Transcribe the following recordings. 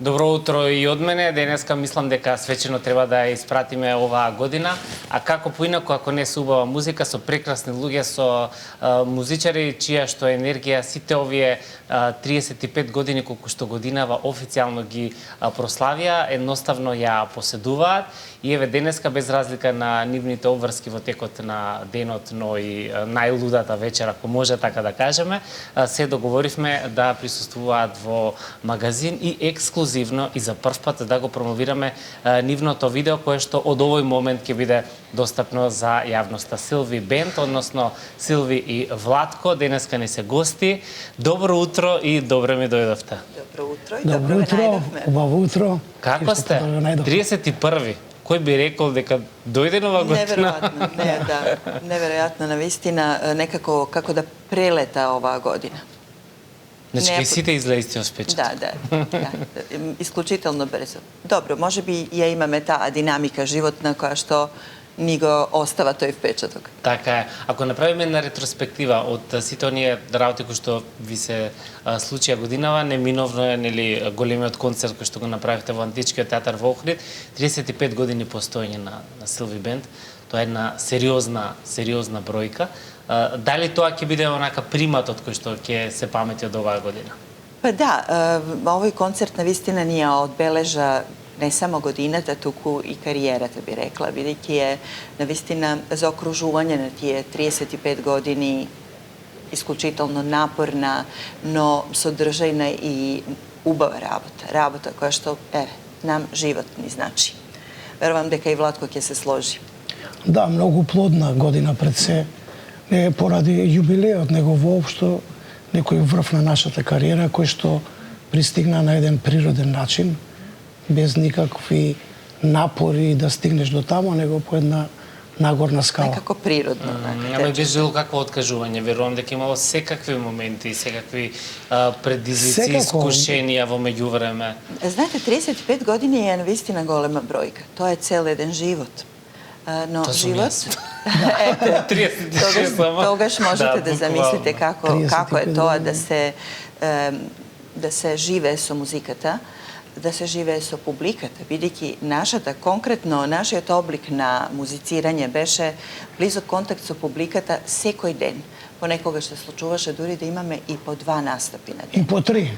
Добро утро и од мене. Денеска мислам дека свечено треба да ја испратиме оваа година, а како поинаку ако не со убава музика, со прекрасни луѓе, со музичари чија што енергија сите овие 35 години колку што годинава официјално ги прославија, едноставно ја поседуваат и еве денеска без разлика на нивните обврски во текот на денот, но и најлудата вечер, ако може така да кажеме, се договоривме да присуствуваат во магазин и ексклузивно и за прв пат да го промовираме нивното видео кое што од овој момент ќе биде достапно за јавноста. Силви Бенд, односно Силви и Владко, денеска не се гости. Добро утро и добре ми дојдовте. Добро утро и добро ме најдовме. Убаво утро. Како сте? 31. Кој би рекол дека дојде нова година? Неверојатно, неверојатно, навистина, некако како да прелета оваа година. Значи, кај сите излезе истиот впечаток. Да, исклучително брзо. Добро, може би ја имаме таа динамика животна која што ни го остава тој впечаток. Така е. Ако направиме една ретроспектива од сите оние работи кои што ви се случија годинава, неминовно е нели големиот концерт кој што го направивте во Античкиот театар во Охрид, 35 години постоење на Силви Бенд. Тоа е една сериозна бројка. Дали тоа ќе биде онака приматот кој што ќе се памети од оваа година? Па да, овој концерт навистина ни ја одбележа не само годината, туку и кариерата, би рекла, бидејќи е навистина заокружување на тие 35 години исклучително напорна, но содржајна и убава работа. Работа која што, нам живот ни значи. Верувам дека и Владко ќе се сложи. Да, многу плодна година пред се. Не поради јубилеот, него воопшто некој врв на нашата кариера кој што пристигна на еден природен начин, без никакви напори да стигнеш до таму, него по една нагорна скала. Некако природно. Ама без било какво откажување. Верувам дека имало секакви моменти, секакви предизвици, искушенија во меѓувреме. Знаете, 35 години е навистина голема бројка. Тоа е цел еден живот. Но живот... Тогаш можете да замислите како е тоа да се живее со музиката, да се живее со публиката, бидејќи нашиот облик на музицирање беше близок контакт со публиката секој ден. Понекогаш се случуваше дури да имаме и по 2 настапи на ден. И по 3.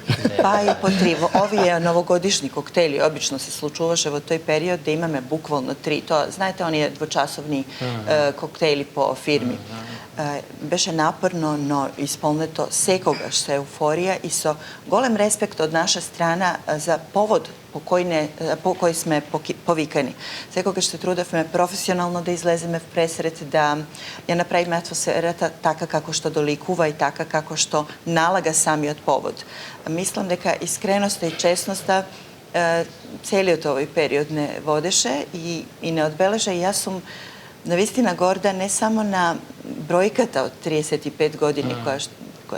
Па и по 3. Овие новогодишни коктели обично се случуваше во тој период да имаме буквално 3. Тоа, знаете, оние двочасовни коктели по фирми. Беше напорно, но исполнето секогаш со еуфорија и со голем респект од наша страна за повод по кој сме повикани. Секогаш се трудевме професионално да излеземе в пресред, да ја направиме атмосферата така како што доликува и така како што налага самиот повод. Мислам дека искреноста и честноста целиот овој период не водеше и не одбележа. Јас сум навистина горда не само на бројката од 35 години, која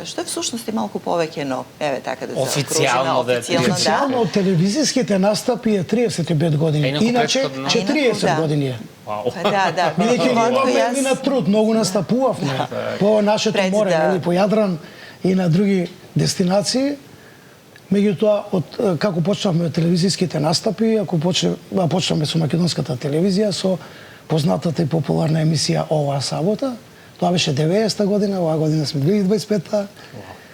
што е всушност и малку повеќе, но еве така да се официјално да. Официјално телевизиските настапи е 35 години. Иначе 40 години е. Да. Бидејќи имаме на труд, многу настапувавме по нашето море, по Јадран и на други дестинации. Меѓутоа, како почнавме телевизиските настапи, ако почнавме со македонската телевизија, со познатата и популарна емисија Оваа сабота. Тоа беше 90-та година, оваа година сме 2025-та.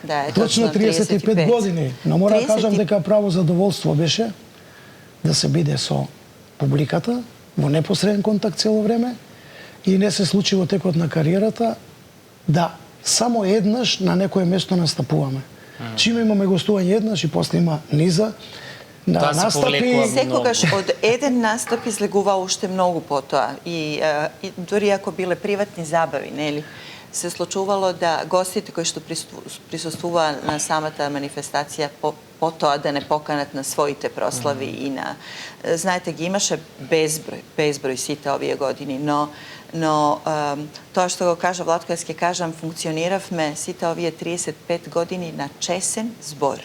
Да, точно 35 години. Но мора да кажам дека право задоволство беше да се биде со публиката во непосреден контакт цело време и не се случи во текот на кариерата да само еднаш на некое место настапуваме. Чима имаме гостување еднаш и после има низа на настапи. Секогаш од еден настап излегува уште многу потоа и дури ако биле приватни забави, нели? Се случувало да гостите кои што присуствуваа на самата манифестација потоа да не поканат на своите прослави и на... Знаете, ги имаше безброј сите овие години, но тоа што го кажа Владко, јас ќе кажам, функциониравме сите овие 35 години на чесен збор.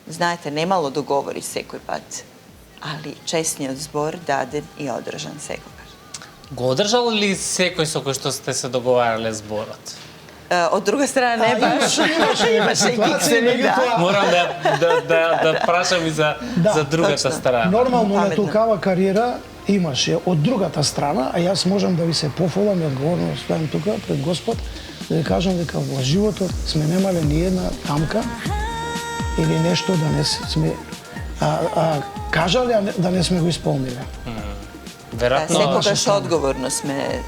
Знаете, немало договори секој пат, али честниот збор даден и одржан секогаш. Го одржал ли секој со кој што сте се договарале зборот? Од друга страна не баш. Имаше и киксеви, да. Морам да прашам и за другата страна. Нормално на толкава кариера имаше од другата страна, а јас можам да ви се пофалам и одговорно стојам тука пред Господ, да ви кажам дека во животот сме немале ни една тамка или нешто да не сме кажале, а да не сме го исполниле. Веројатно секогаш одговорно сме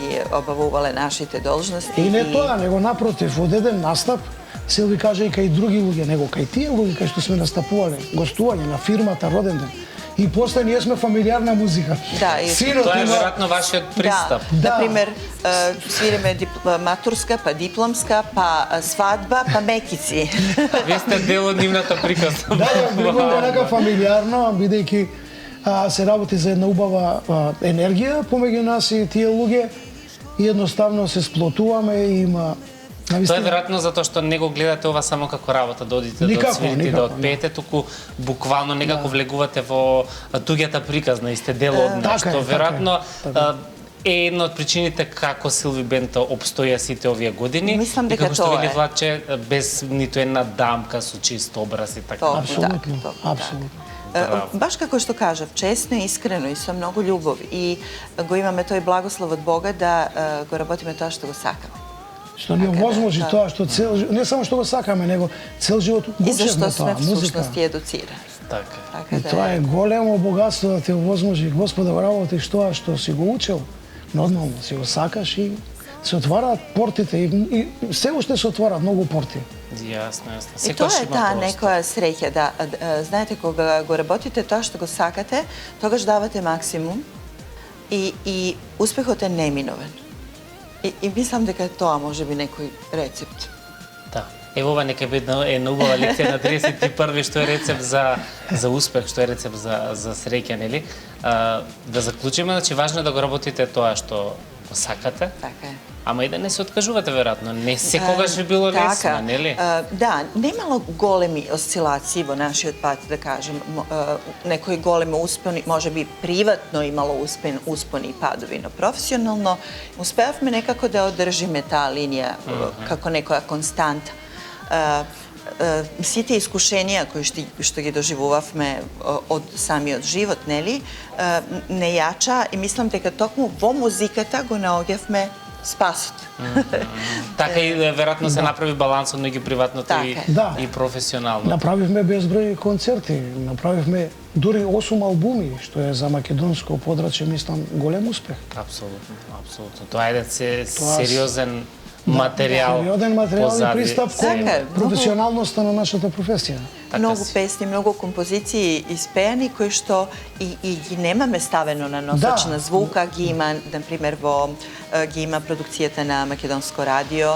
ги обавувале нашите должности. И не тоа, него напротив, од еден настап, Силви каже и кај други луѓе, него кај тие луѓе кај што сме настапувале, гостување на фирмата роден ден. И после ние сме фамилиарна музика. Да, и тоа е веројатно вашиот пристап. Да. Например, свириме матурска, па дипломска, па свадба, па мекици. Вие сте дел од нивната приказна. Да, било нека фамилиарно, бидејќи се работи за една убава енергија помеѓу нас и тие луѓе и едноставно се сплотуваме и има Тоа е веројатно затоа што не го гледате ова само како работа, да одите да отсвирите, да отпеете, туку буквално некако влегувате во туѓата приказна и сте дел од неа, што веројатно е една од причините како Силви Бенд обстоја сите овие години. Мислам дека како што вели Владче, без ниту една дамка со чист образ и така. Апсолутно, апсолутно. Баш како што кажав, честно и искрено и со многу љубов и го имаме тој благослов од Бога да го работиме тоа што го сакаме. Што ни овозможи тоа што не само што го сакаме, него цел живот го учевме тоа, музика. И зашто сме всушност и едуцирани. Така. И тоа е големо богатство да те овозможи Господа во работиш тоа што си го учел. Нормално си го сакаш и се отвараат портите и се уште се отвараат многу порти. Јасно. И тоа е таа некоја среќа, да, знаете, кога го работите тоа што го сакате, тогаш давате максимум и успехот е неминовен. И мислам дека тоа може би некој рецепт. Да. Ево ова нека биде една убава лекција на 31-ви, што е рецепт за успех, што е рецепт за среќа, нели? Да заклучиме, значи важно е да го работите тоа што го сакате. Така е. Ама и да не се откажувате, веројатно. Не секогаш би било лесно, нели? Да, немало големи осцилации во нашиот пат, да кажем. Некои големи успони, може би приватно имало успони и падови, но професионално успеавме некако да одржиме таа линија како некоја константа. Сите искушенија кои што ги доживувавме од самиот живот, нели, не јача и мислам дека токму во музиката го наоѓавме спасот. Така и веројатно се направи балансот меѓу приватното и професионално. Направивме безброј концерти, направивме дури 8 албуми, што е за македонско подрачје, мислам, голем успех. Апсолутно, апсолутно. Тоа е сериозен материјал. Сериозен материјал и пристап кон професионалноста на нашата професија. Многу песни, многу композиции испеани кои што и ги немаме ставено на носач на звука, ги има, например, ги има продукцијата на Македонско радио.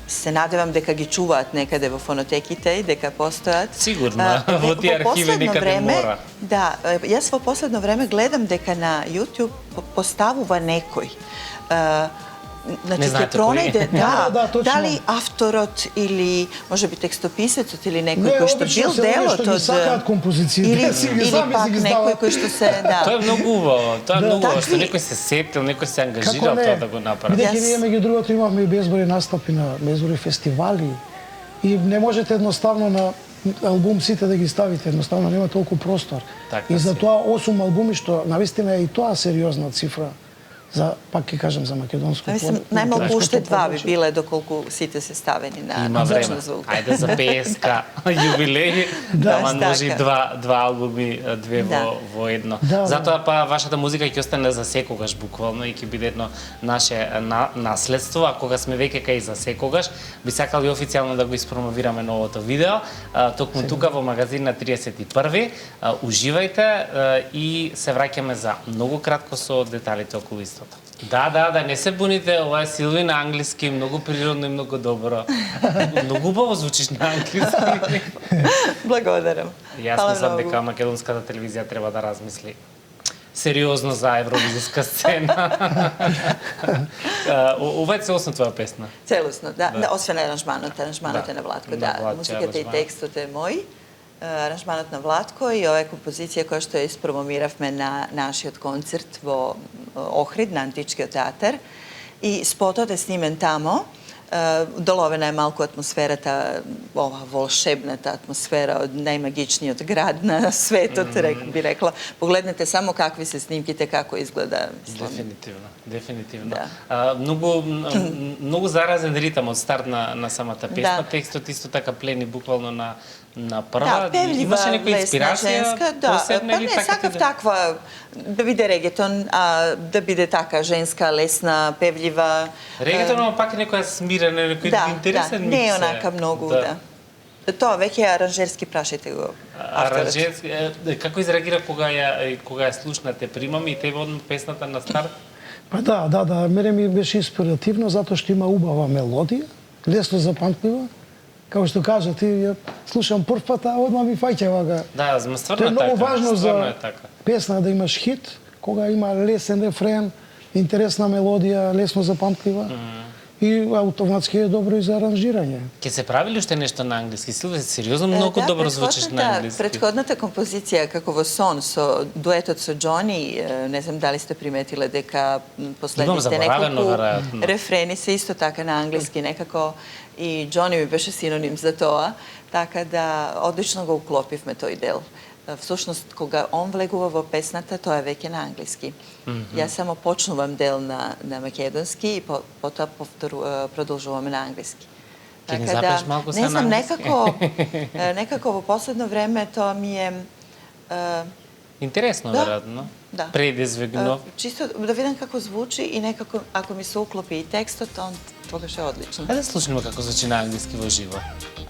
Се надевам дека ги чуваат некаде во фонотеките и дека постојат. Сигурно, во тие архиви некаде мора. Да, јас во последно време гледам дека на YouTube поставува некој значи ќе пронајде дали авторот или можеби текстописецот или некој кој што бил делот од сакаат композициите или пак некој кој што се Тоа е многу убаво, тоа е многу убаво што некој се сетил, некој се ангажирал тоа да го направи. Бидејќи ние меѓу другото имавме и безброј настапи на безброј фестивали и не можете едноставно на албум сите да ги ставите, едноставно нема толку простор. И затоа 8 албуми што навистина е и тоа сериозна цифра. Пак ќе кажам за македонско. Мислам, најмалку уште 2 би биле доколку сите се ставени на звучна звука. Ајде за ПСК јубилеј, да може 2 албуми, 2 во едно. Затоа па вашата музика ќе остане за секогаш буквално и ќе биде едно наше наследство, а кога сме веќе кај за секогаш, би сакали официјално да го испромовираме новото видео, токму тука во магазин на 31-ви. Уживајте и се враќаме за многу кратко со деталите околу истото. Да, не се буните, ова е Силви на англиски, многу природно и многу добро. Многу убаво звучиш на англиски. Благодарам. Јас мислам дека македонската телевизија треба да размисли сериозно за евровизиска сцена. Ова е целосно твоја песна? Целосно, да. Освен аранжманот е на Владко, да. Музиката и текстот е мој. Аранжманот на Владко и ова е композиција која што ја испромомиравме на нашиот концерт во Охрид, на Античкиот театар. И спотот е снимен тамо. доловена е малку атмосферата, ова волшебната атмосфера од најмагичниот град на светот, би рекла. Погледнете само какви се снимките, како изгледа. Дефинитивно. Да. Многу заразен ритам од старт на самата песна. Да. Текстот исто така плени буквално на прва. Да, певлива, имаше некоја лесна, инспирација? женска, да. Па не, сакав таква, да биде регетон, да биде така женска, лесна, певлива. Регетон, но пак е некоја смирена, некој интересен микс. Не е онака многу, да. Тоа веќе е аранжерски, прашајте го авторот. Аранжерски, како изреагира кога ја слушнате? Примам и тебе од песната на старт? Па да, мене ми беше инспиративно затоа што има убава мелодија, лесно запамтлива. Како што кажа, ти ја слушам прв пат, а одма ми фаќа вака. Да, стварно е многу важно за така. песна да имаш хит, кога има лесен рефрен, интересна мелодија, лесно запамтлива. И автоматски е добро и за аранжирање. Ке се прави ли уште нешто на англиски? Силве, сериозно многу добро звучиш на англиски. Претходната композиција како во сон со дуетот со Џони, не знам дали сте приметиле дека последните неколку рефрени се исто така на англиски некако и Џони ми беше синоним за тоа, така да одлично го уклопивме тој дел. Всушност, кога он влегува во песната, тоа е веќе на англиски. Јас само почнувам дел на македонски и потоа продолжуваме на англиски. Ке не запеш малку се на англиски? Некако во последно време тоа ми е... Интересно, веројатно. Да. Предизвикно. Чисто да видам како звучи и некако, ако ми се уклопи и текстот, тогаш е одлично. Ајде да слушнеме како звучи на англиски во живо.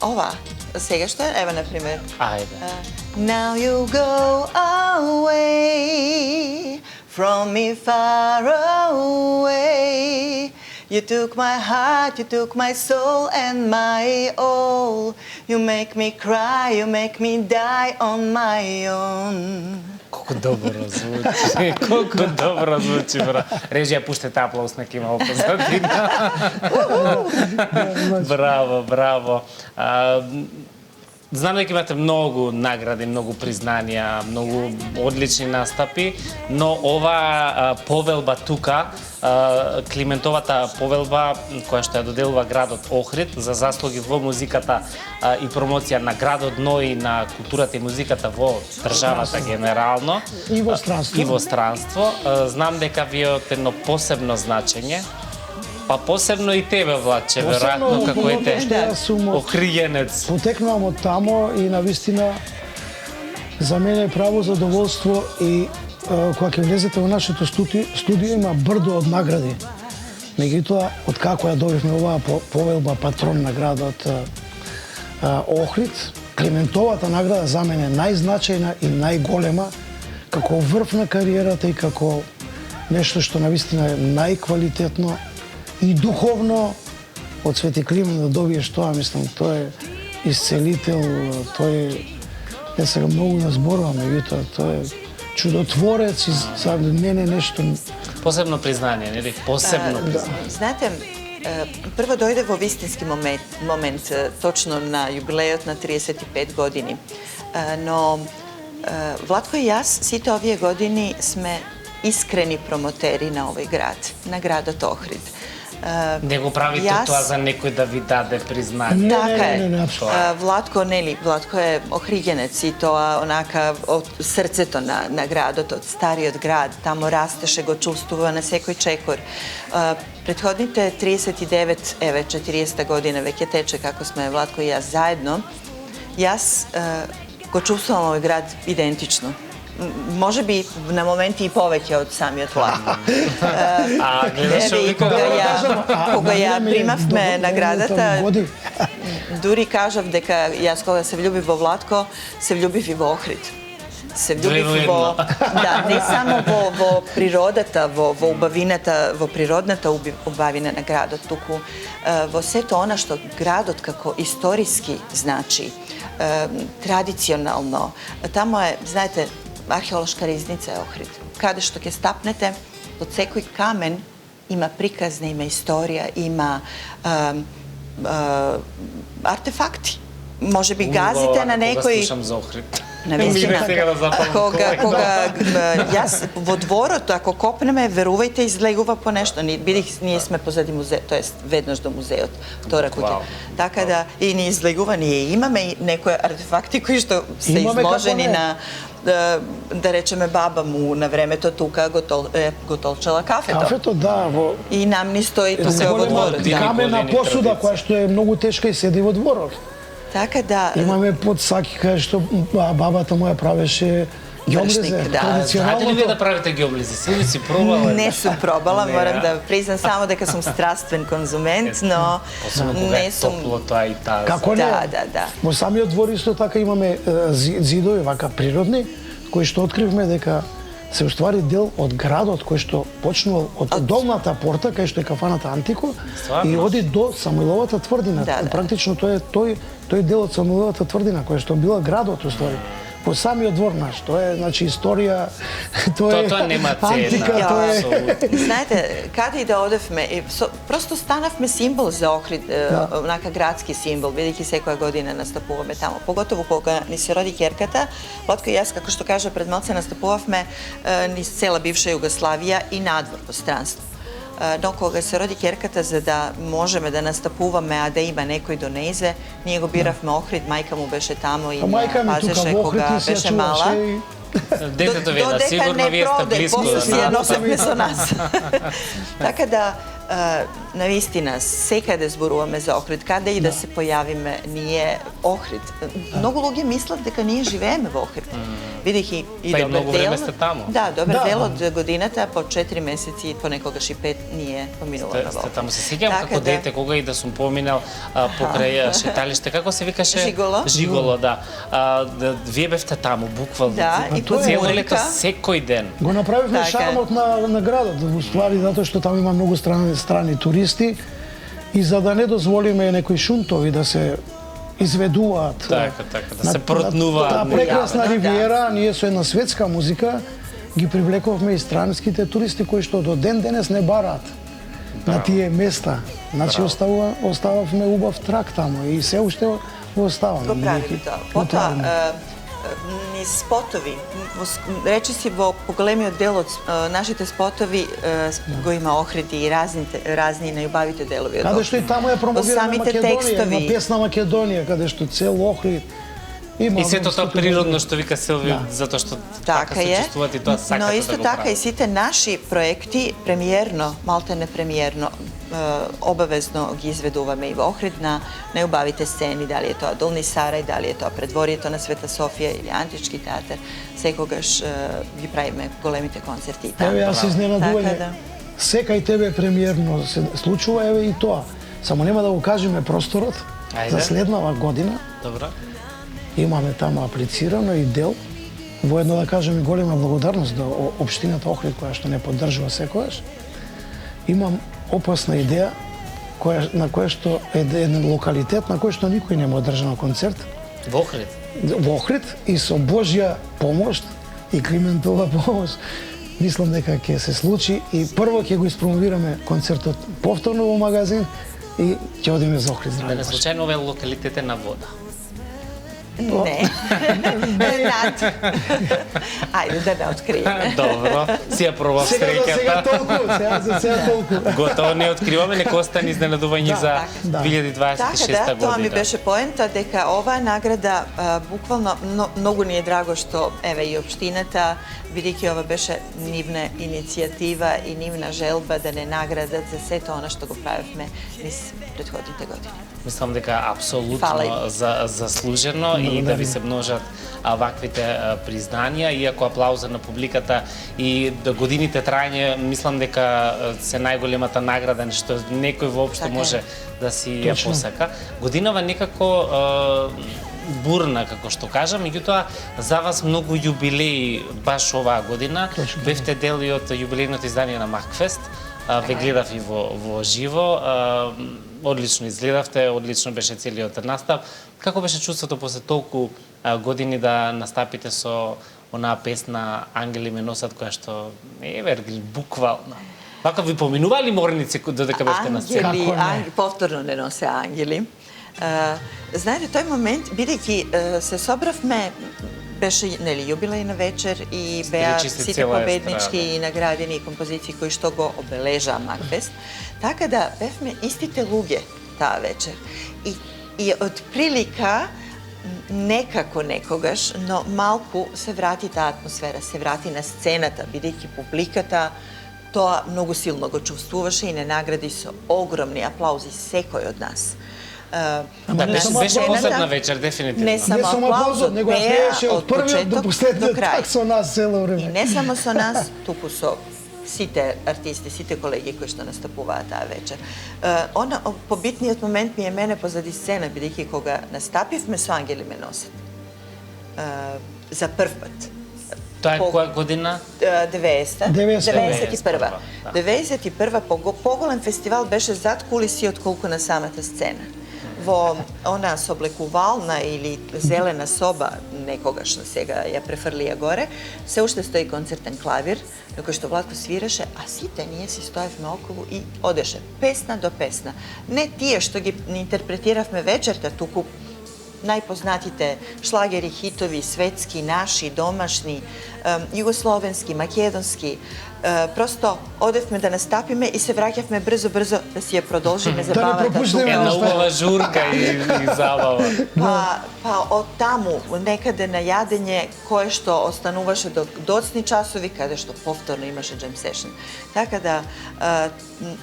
Ова, сега што е? Ева, например. Ајде. Now you go away from me far away. You took my heart, you took my soul and my all. You make me cry, you make me die on my own. Колку добро звучи, колку добро звучи, бра. Режија, пуштете аплауз на кима позадина. Браво. Знам дека имате многу награди, многу признанија, многу одлични настапи, но ова повелба тука, Климентовата повелба, која што ја доделува градот Охрид за заслуги во музиката и промоција на градот, но и на културата и музиката во државата генерално. И во странство. И во странство. Знам дека ви од едно посебно значење. Па посебно и тебе, Владче, веројатно, како ете охријенец. Потекнувам од тамо и навистина за мене е право задоволство и кога ќе влезете во нашето студио има брдо од награди. Меѓутоа, од како ја добивме оваа повелба патрон на градот Охрид, Климентовата награда за мене најзначајна и најголема како врв на кариерата и како нешто што навистина е најквалитетно и духовно од Свети Климент да добиеш тоа, мислам, тој е исцелител, тој е, не сега многу да зборувам, меѓутоа, тој е чудотворец и за мене нешто... Посебно признание, нели? Посебно признание. Знаете, прво дојде во вистински момент, точно на јубилејот на 35 години. Но Владко и јас сите овие години сме искрени промотери на овој град, на градот Охрид. Не го правите тоа за некој да ви даде признание. Така е. Владко, нели, Владко е охриѓенец и тоа онака од срцето на градот, од стариот град, тамо растеше, го чувствува на секој чекор. Претходните 39, 40 година веќе тече како сме Владко и јас заедно, јас го чувствувам овој град идентично. Може би на моменти и повеќе од самиот Владко. Кога ја примавме наградата, дури кажав дека јас кога се влюбив во Владко, се влюбив и во Охрид. Се влюбив во... Да, не само во природата, во убавината, во природната убавина на градот, туку во сето она што градот како историски значи, традиционално. Тамо е, знаете, археолошка ризница е Охрид. Каде што ќе стапнете, под секој камен има приказна, има историја, има артефакти. Може би газите на некој... Кога слушам за Охрид. Навистина, сега да запалам кога јас во дворот, ако копнеме, верувајте, излегува по нешто. Ние сме позади музеј, тоест веднаш до музејот, втора куќа. Така да и ни излегува, ние имаме и некои артефакти кои што се изложени на да речеме баба му на времето тука го толчела кафето. Кафето, да, и нам ни стои тука во дворот. Камена посуда која што е многу тешка и седи во дворот. Така да имаме подсаки кај што бабата моја правеше ѓомлезе, традиционално. Знаете ли вие да правите ѓомлези? Си пробала? Не сум пробала, морам да признам само дека сум страствен конзумент, но не сум топло тоа и таа. Како не? Да. Во самиот двор исто така имаме зидови вака природни кои што откривме дека се уствари дел од градот кој што почнувал од долната порта кај што е кафаната Антико и оди до Самуиловата тврдина. Практично тоа е тој дел од Самуиловата тврдина која што била градот уствари. По самиот двор наш, тоа е значи историја, тоа нема антика, тоа е. Знаете, каде и да одевме, просто станавме символ за Охрид, онака градски символ, бидејќи секоја година настапуваме таму. Поготово кога ни се роди ќерката, Лотко и јас, како што кажа, пред малце настапувавме низ цела бивша Југославија и надвор во странство. Но кога се роди ќерката, за да можеме да настапуваме, а да има некој до нејзе, ние го биравме Охрид, мајка му беше таму и пазеше кога беше мала. Детето ви е сигурно, вие сте близко. После си ја носевме со нас. Така да, навистина, секаде зборуваме за Охрид, каде и да се појавиме, ние Охрид. Многу луѓе мислат дека ние живееме во Охрид. Бидејќи и добар многу дел. време сте таму. Да, добар дел од годината, по 4 месеци, понекогаш и 5, ние поминуваме во Охрид. Таму се сеќавам како дете, кога и да сум поминал покрај шеталиште, како се викаше? Жиголо, да. Вие бевте таму, буквално. Да, и по цело лето секој ден. Го направивме шармот на градот, во ствари затоа што таму има многу страни туристи и за да не дозволиме некои шунтови да се изведуваат. Така, да се протнуваат. Таа прекрасна ривиера, ние со една светска музика ги привлековме и странските туристи кои што до ден денес не бараат на тие места. Значи остававме убав трак таму и се уште го оставаме. Го правиме тоа. Потоа низ спотови, речиси во поголемиот дел од нашите спотови го има Охрид и разни најубавите делови од Охрид. Каде што и таму е промовирана Македонија, има песна Македонија, каде што цел Охрид има. И сето тоа природно што вика Силви, затоа што така се чувствуват и тоа сакате да го прават. Но исто така и сите наши проекти премиерно, малтене премиерно, обавезно ги изведуваме и во Охрид на најубавите сцени, дали е тоа Долни Сарај, дали е тоа предворието на Света Софија или Антички театар, секогаш ги правиме големите концерти таму. Еве јас изненадување. Секај тебе премиерно се случува, еве и тоа. Само нема да го кажеме просторот за следнава година. Добро. Имаме таму аплицирано и дел. Воедно да кажеме голема благодарност до општината Охрид која што не поддржува секогаш. Имам опасна идеја на која што е еден локалитет на кој што никој не му одржано концерт. Во Охрид? Во Охрид и со Божја помош и Климентова помош мислам дека ќе се случи и прво ќе го испромовираме концертот повторно во магазин и ќе одиме за Охрид. Да не случајно овој локалитет е на вода? Не. Ајде да не откриеме. Добро, си ја пробав среќата. Сега толку. Готово не откриваме, нека остане изненадување за 2026 година. Така, тоа ми беше поента дека оваа награда буквално многу ни е драго што еве и општината, бидејќи ова беше нивна иницијатива и нивна желба да не наградат за сето она што го правевме низ претходните години. Мислам дека апсолутно заслужено и да ви се множат ваквите признанија, иако аплауза на публиката и до годините трајање, мислам дека се најголемата награда, што некој воопшто може да си ја посака. Годинава некако бурна, како што кажам, меѓутоа за вас многу јубилеи баш оваа година. Бевте дел и од јубилејното издание на Макфест. Ве гледав и во живо. Одлично изгледавте, одлично беше целиот настап. Како беше чувството после толку години да настапите со онаа песна Ангели ме носат, која што Евергил буквално. Вака ви поминували морници додека бевте на сцена? Ангели, повторно не носе ангели. Знаете, тој момент, бидејќи се собравме беше јубилејна вечер и беа сите победнички и наградени композиции кои што го обележаа Макфест. Така да бевме истите луѓе таа вечер. И од прилика некако некогаш, но малку се врати таа атмосфера, се врати на сцената, бидејќи публиката тоа многу силно го чувствуваше и не награди со огромни аплаузи секој од нас. Беше посебна вечер, дефинитивно. Не само аплаузот, него пееше од првиот до последниот так со нас цело време. И не само со нас, туку со сите артисти, сите колеги кои што настапуваат таа вечер. Побитниот момент ми е мене позади сцена, бидејќи кога настапивме со Ангели ме носат. За прв пат. Тоа е која година? 91. 91 поголем фестивал беше зад кулиси отколку на самата сцена. Во она соблекувална или зелена соба, некогашна сега ја префрлија горе, се уште стои концертен клавир, на кој што Владко свираше, а сите ние си стоевме околу и одеше песна до песна. Не тие што ги интерпретиравме вечерта, туку најпознатите шлагери, хитови, светски, наши, домашни, југословенски, македонски. Просто одевме да настапиме и се враќавме брзо да си ја продолжиме забавата. Една убава журка и забава. Па од таму, некаде на јадење, кое што остануваше до доцни часови, каде што повторно имаше джем сешн. Така да,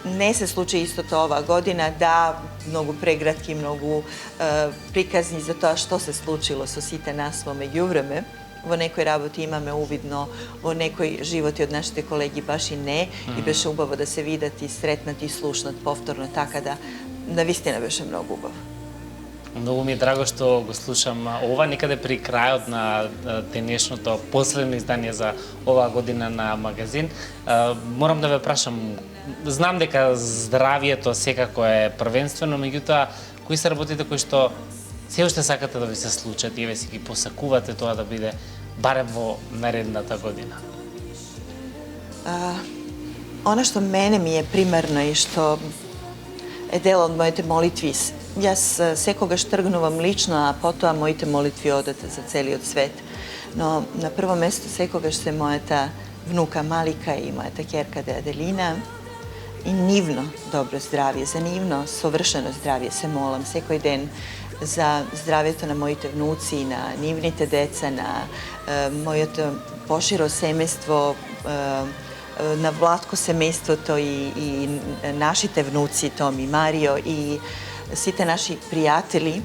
не се случи истото оваа година, да, многу прегратки, многу приказни за тоа што се случило со сите нас во меѓувреме. Во некои работи имаме увидно, во некои животи од нашите колеги баш и не, и беше убаво да се видат и сретнат и слушнат повторно, така да навистина беше многу убаво. Многу ми е драго што го слушам ова некаде при крајот на денешното последно издание за оваа година на магазин. Морам да ве прашам, знам дека здравието секако е првенствено, меѓутоа, кои се работите кои што се уште сакате да ви се случат и ве си ги посакувате тоа да биде барем во наредната година? Она што мене ми е примерно и што е дел од моите молитви, јас секогаш тргнувам лично, а потоа моите молитви одат за целиот свет. Но на прво место секогаш се мојата внука Малика и мојата ќерка Аделина и нивно добро здравје, за нивно совршено здравје се молам секој ден, за здравјето на моите внуци, на нивните деца, на моето поширо семејство, на Владко семејството и нашите внуци, Томи, Марио и сите наши пријатели.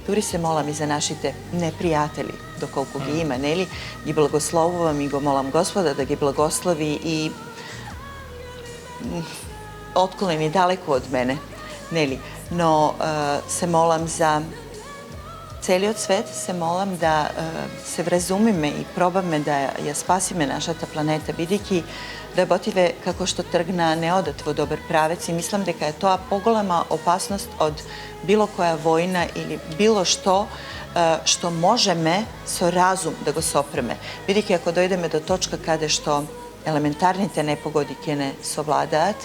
Дури се молам и за нашите непријатели, доколку ги има, нели? Ги благословувам и го молам Господа да ги благослови и отклени далеко од мене, нели? Но се молам за целиот свет, се молам да се вразумиме и пробаме да ја спасиме нашата планета, бидејќи работиве како што тргна не одат во добар правец и мислам дека е тоа поголема опасност од било која војна или било што што можеме со разум да го сопреме. Бидејќи ако дојдеме до точка каде што елементарните непогоди ќе не совладаат,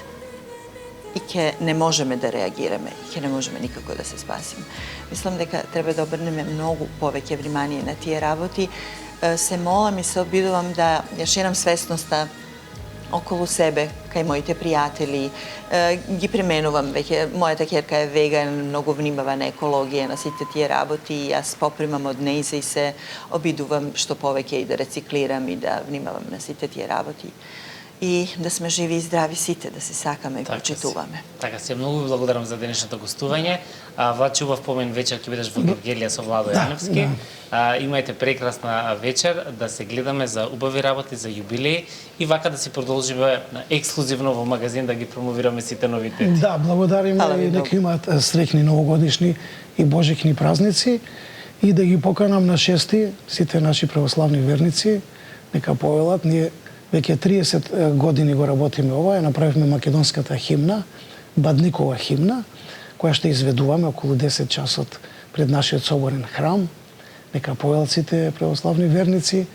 и ќе не можеме да реагираме, и ќе не можеме никако да се спасиме. Мислам дека треба да обрнеме многу повеќе внимание на тие работи. Се молам и се обидувам да ја ширам свесноста околу себе, кај моите пријатели. Ги применувам веќе, мојата ќерка е веган, многу внимава на екологија, на сите тие работи и јас попримам од нејза и се обидувам што повеќе и да рециклирам и да внимавам на сите тие работи. И да сме живи и здрави сите, да се сакаме и почитуваме. Така се, многу ви благодарам за денешното гостување. Владче, убав помен вечер ќе бидеш во Гергелија со Владо Јаневски. Имајте прекрасна вечер, да се гледаме за убави работи, за јубилеи и вака да си продолжиме ексклузивно во магазин да ги промовираме сите новите. Да, благодариме и нека имаат среќни новогодишни и божикни празници и да ги поканам на 6 сите наши православни верници, нека повелат. Ние веќе 30 години го работиме ова, ја направивме македонската химна, Бадникова химна, која ще изведуваме околу 10 часот пред нашиот соборен храм. Нека повелат сите православни верници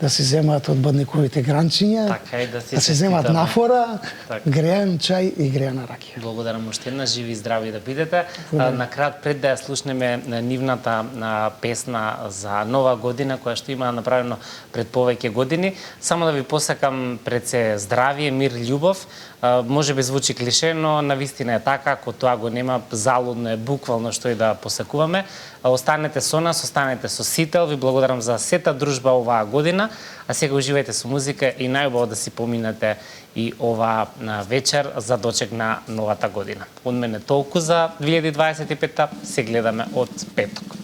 да се земат од бадниковите гранчиња, Така и да си се земат честитаме. нафора, Така. греан чај и греана ракија. Благодарам уште една, живи и здрави да бидете. На крај, пред да ја слушнеме нивната песна за Нова година, која што има направено пред повеќе години, само да ви посакам пред се здравие, мир, љубов. Може би звучи клише, но навистина е така, ако тоа го нема, залудно е буквално што и да посакуваме. Останете со нас, останете со Сител, ви благодарам за сета дружба оваа година, а сега уживајте со музика и најубаво да си поминете и оваа вечер за дочек на новата година. Од мене толку за 2025-та, се гледаме од петок.